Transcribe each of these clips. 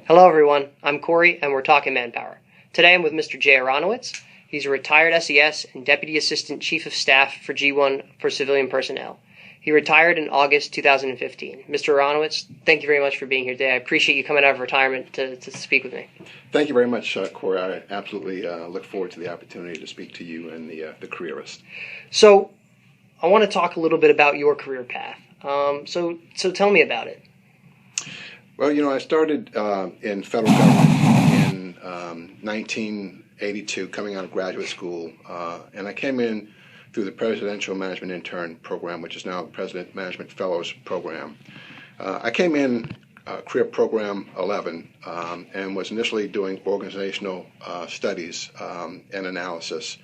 Hello everyone, I'm Corey and we're talking Manpower. Today I'm with Mr. Jay Aronowitz. He's a retired SES and Deputy Assistant Chief of Staff for G1 for civilian personnel. He retired in August 2015. Mr. Aronowitz, thank you very much for being here today. I appreciate you coming out of retirement to speak with me. Thank you very much, Corey. I absolutely look forward to the opportunity to speak to you and the careerist. So, I want to talk a little bit about your career path. So tell me about it. Well, I started in federal government in 1982, coming out of graduate school, and I came in through the Presidential Management Intern Program, which is now the President Management Fellows Program. I came in Career Program 11 and was initially doing organizational studies and analysis.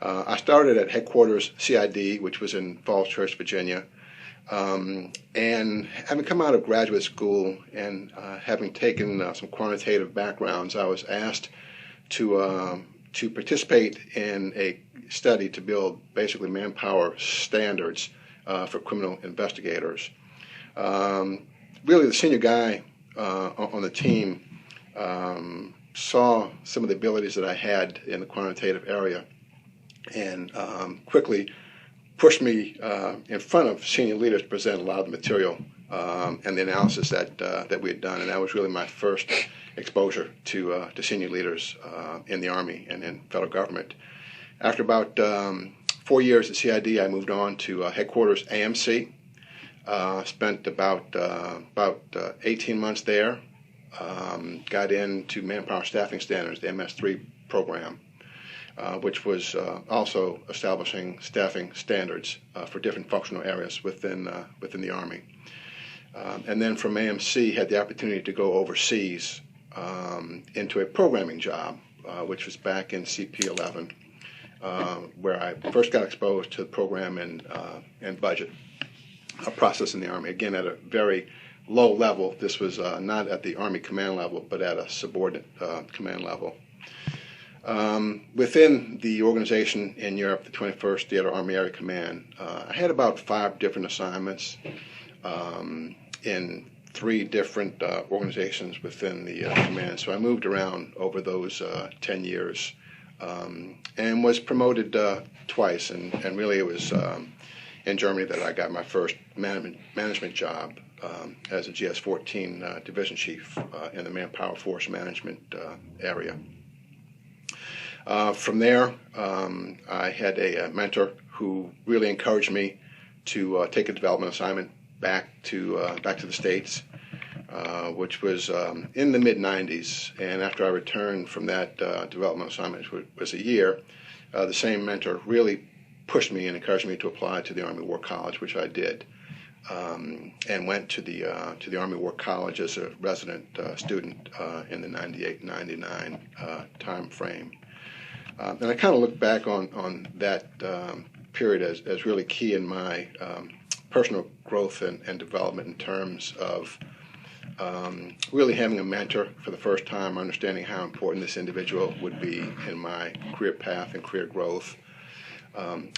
I started at headquarters CID, which was in Falls Church, Virginia. And having come out of graduate school and having taken some quantitative backgrounds, I was asked to participate in a study to build basically manpower standards for criminal investigators. Really, the senior guy on the team saw some of the abilities that I had in the quantitative area and quickly pushed me in front of senior leaders to present a lot of the material and the analysis that we had done, and that was really my first exposure to senior leaders in the Army and in federal government. After about 4 years at CID, I moved on to headquarters AMC. Spent about 18 months there. Got into Manpower Staffing Standards, the MS3 program. Which was also establishing staffing standards for different functional areas within the Army. And then from AMC, had the opportunity to go overseas into a programming job, which was back in CP11, where I first got exposed to the program and budget process in the Army. Again, at a very low level. This was not at the Army command level, but at a subordinate command level. Within the organization in Europe, the 21st Theater Army Area Command, I had about 5 different assignments in 3 different organizations within the command. So I moved around over those 10 years and was promoted twice. And really it was in Germany that I got my first management job as a GS-14 division chief in the Manpower Force Management area. From there, I had a mentor who really encouraged me to take a development assignment back to the States, which was in the mid-90s. And after I returned from that development assignment, which was a year, the same mentor really pushed me and encouraged me to apply to the Army War College, which I did, and went to the Army War College as a resident student in the 98-99 time frame. And I kind of look back on that period as really key in my personal growth and development in terms of really having a mentor for the first time, understanding how important this individual would be in my career path and career growth.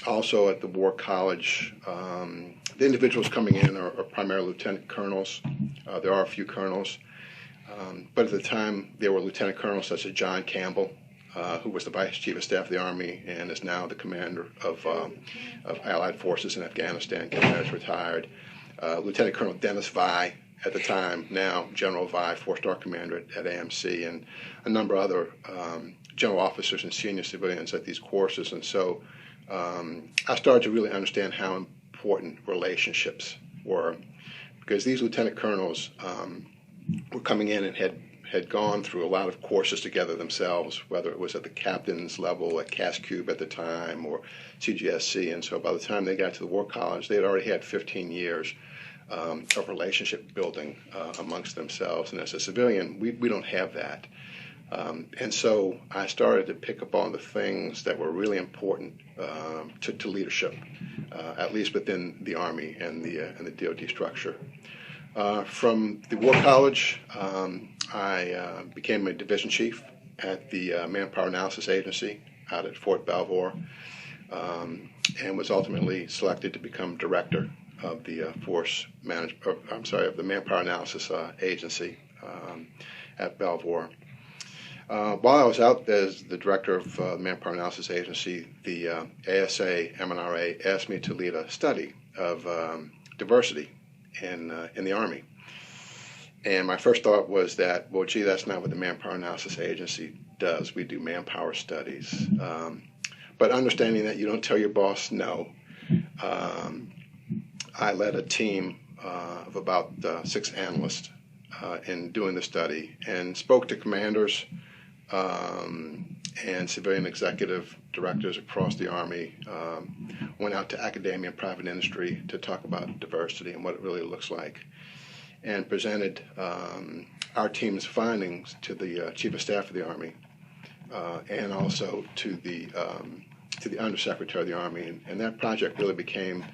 Also at the War College, the individuals coming in are primarily lieutenant colonels. There are a few colonels, but at the time there were lieutenant colonels such as John Campbell, who was the Vice Chief of Staff of the Army and is now the commander of Allied forces in Afghanistan. Campbell is retired. Lieutenant Colonel Dennis Vi, at the time, now General Vi, 4-star commander at AMC, and a number of other general officers and senior civilians at these courses. And so I started to really understand how important relationships were, because these lieutenant colonels were coming in and had gone through a lot of courses together themselves, whether it was at the captain's level at CAS Cube at the time or CGSC. And so by the time they got to the War College, they had already had 15 years of relationship building amongst themselves. And as a civilian, we don't have that. And so I started to pick up on the things that were really important to leadership, at least within the Army and the DoD structure. From the War College, I became a division chief at the Manpower Analysis Agency out at Fort Belvoir. and was ultimately selected to become director of the of the Manpower Analysis Agency at Belvoir. While I was out as the director of the Manpower Analysis Agency, the ASA MNRA asked me to lead a study of diversity in the Army. And my first thought was that, well, gee, that's not what the Manpower Analysis Agency does. We do manpower studies. But understanding that you don't tell your boss no, I led a team of about 6 analysts in doing the study and spoke to commanders and civilian executive directors across the Army, went out to academia and private industry to talk about diversity and what it really looks like, and presented our team's findings to the Chief of Staff of the Army and also to the Undersecretary of the Army. And that project really became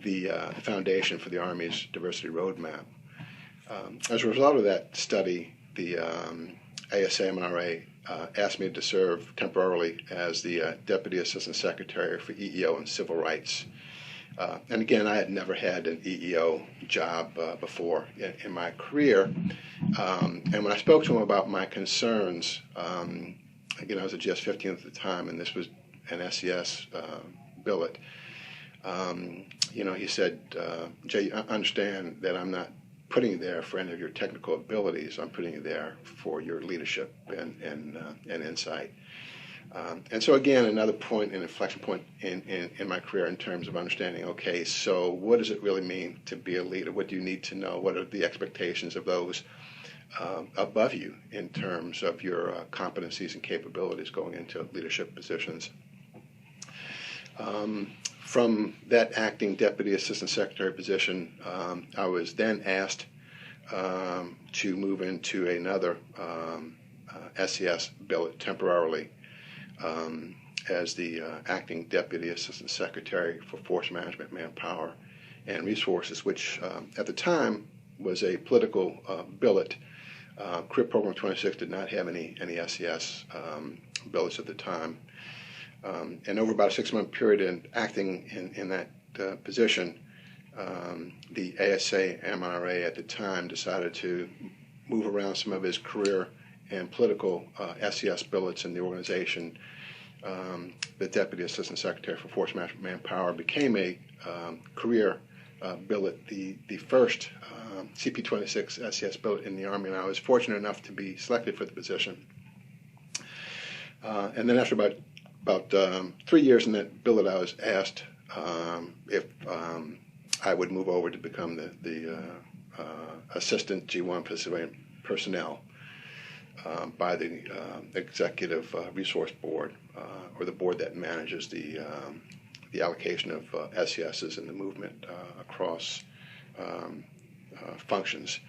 the foundation for the Army's diversity roadmap. As a result of that study, the ASA-MNRA asked me to serve temporarily as the Deputy Assistant Secretary for EEO and Civil Rights. And again, I had never had an EEO job before in my career. And when I spoke to him about my concerns, again, I was a GS-15 at the time, and this was an SES billet. He said, Jay, I understand that I'm not putting you there for any of your technical abilities. I'm putting you there for your leadership and insight. And so again, another point, an inflection point in my career in terms of understanding, okay, so what does it really mean to be a leader? What do you need to know? What are the expectations of those above you in terms of your competencies and capabilities going into leadership positions? From that acting Deputy Assistant Secretary position, I was then asked to move into another SES billet temporarily as the acting Deputy Assistant Secretary for Force Management, Manpower, and Resources, which at the time was a political billet. Career Program 26 did not have any SES billets at the time. And over about a 6-month period in acting in that position, the ASA-MNRA at the time decided to move around some of his career and political SES billets in the organization. The Deputy Assistant Secretary for Force Management Manpower became a career billet, the first CP26 SES billet in the Army, and I was fortunate enough to be selected for the position. And then after about 3 years in that billet, I was asked if I would move over to become the Assistant G1 for Civilian Personnel by the Executive Resource Board, or the board that manages the allocation of SESs and the movement across functions.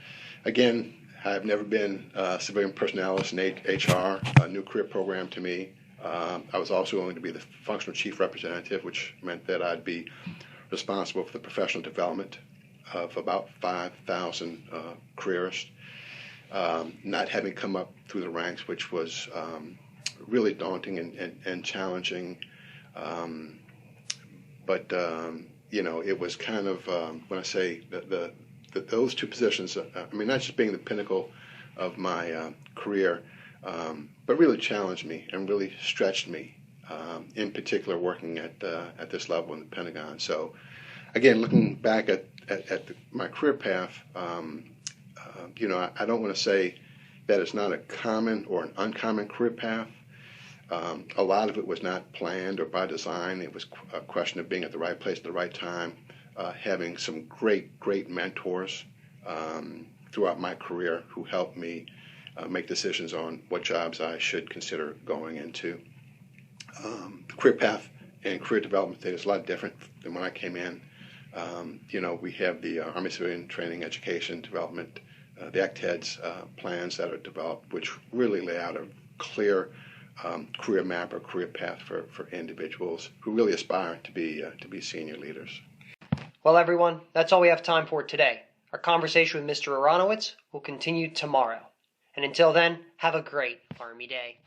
Again, I've never been a civilian personalist in HR, a new career program to me. I was also going to be the functional chief representative, which meant that I'd be responsible for the professional development of about 5,000 careerists, not having come up through the ranks, which was really daunting and challenging. But it was kind of, when I say those two positions, not just being the pinnacle of my career, but really challenged me and really stretched me, in particular working at this level in the Pentagon. So again, looking back at my career path, I don't want to say that it's not a common or an uncommon career path. A lot of it was not planned or by design. It was a question of being at the right place at the right time, having some great mentors throughout my career who helped me make decisions on what jobs I should consider going into. The career path and career development today is a lot different than when I came in. We have the Army Civilian Training Education Development, the ACTEDS plans that are developed, which really lay out a clear career map or career path for individuals who really aspire to be senior leaders. Well, everyone, that's all we have time for today. Our conversation with Mr. Aronowitz will continue tomorrow. And until then, have a great Army Day.